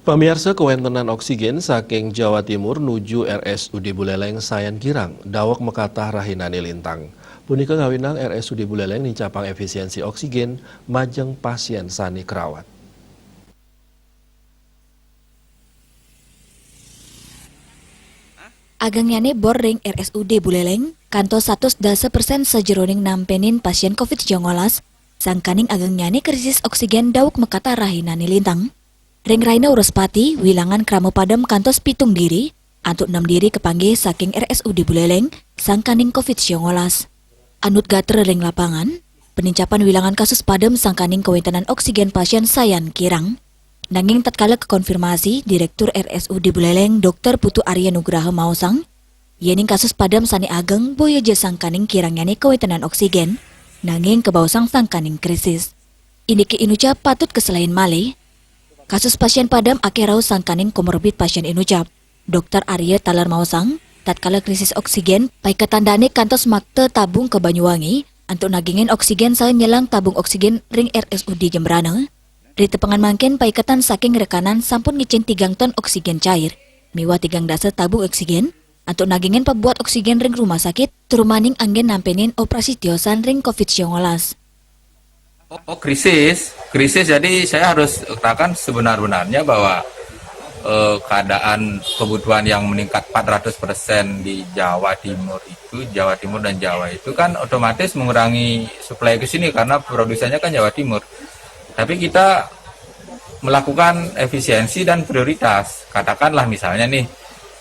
Pemirsa kewentenan oksigen saking Jawa Timur nuju RSUD Buleleng Sayan Kirang, dawak mekatah rahinane lintang. Punika ngawinang RSUD Buleleng nincapang efisiensi oksigen majeng pasien sani kerawat. Agangyane bor ring RSUD Buleleng, kantos 110% sajeroning nampenin pasien COVID-19, sangkaning agangyane krisis oksigen dawak mekatah rahinane lintang. Ring Raina Uruspati, wilangan kramo padam kantos pitung diri, antuk 6 diri kepanggih saking RSUD Buleleng, sangkaning COVID-19. Anut gater ring lapangan, penincapan wilangan kasus padam sangkaning kewentenan oksigen pasien Sayan Kirang. Nanging tatkala kekonfirmasi, Direktur RSUD Buleleng Dr. Putu Arya Nugraha Mausang, yening kasus padam sani ageng boyo je sangkaning kirangyane kewentenan oksigen, nanging kebausang sangkaning krisis. Indiki inucap patut keselain malih, kasus pasien padam akerau sangkaning komorbid pasien inucap. Dr. Arya Talar Mausang, tatkala krisis oksigen, paikatandane kantos makte tabung ke Banyuwangi, antuk nagingin oksigen saya nyelang tabung oksigen ring RSUD Jembrana. Rite pengan mangken paikatan saking rekanan sampun ngicin 3 ton oksigen cair, miwa 3 dasar tabung oksigen, antuk nagingin pembuat oksigen ring rumah sakit, turumaning anggen nampenin operasi tiosan ring COVID-19. Oh, krisis. Jadi saya harus katakan sebenar-benarnya bahwa keadaan kebutuhan yang meningkat 400% di Jawa Timur dan Jawa itu kan otomatis mengurangi suplai ke sini karena produsennya kan Jawa Timur. Tapi kita melakukan efisiensi dan prioritas. Katakanlah misalnya nih,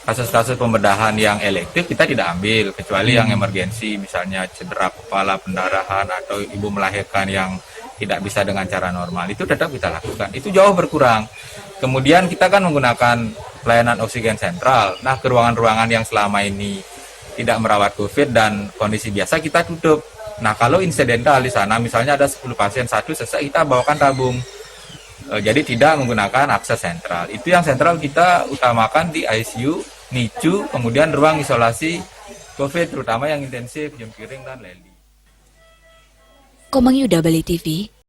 kasus-kasus pembedahan yang elektif kita tidak ambil, kecuali yang emergensi, misalnya cedera kepala, pendarahan, atau ibu melahirkan yang tidak bisa dengan cara normal, itu tetap kita lakukan. Itu jauh berkurang. Kemudian kita kan menggunakan pelayanan oksigen sentral. Nah, ke ruangan-ruangan yang selama ini tidak merawat COVID dan kondisi biasa kita tutup. Nah, kalau insidental di sana, misalnya ada 10 pasien, 1 sesak, kita bawakan tabung. Jadi tidak menggunakan akses sentral. Itu yang sentral kita utamakan di ICU, NICU, kemudian ruang isolasi COVID, terutama yang intensif, jempiring, dan leli. Komang Yuda Bali TV.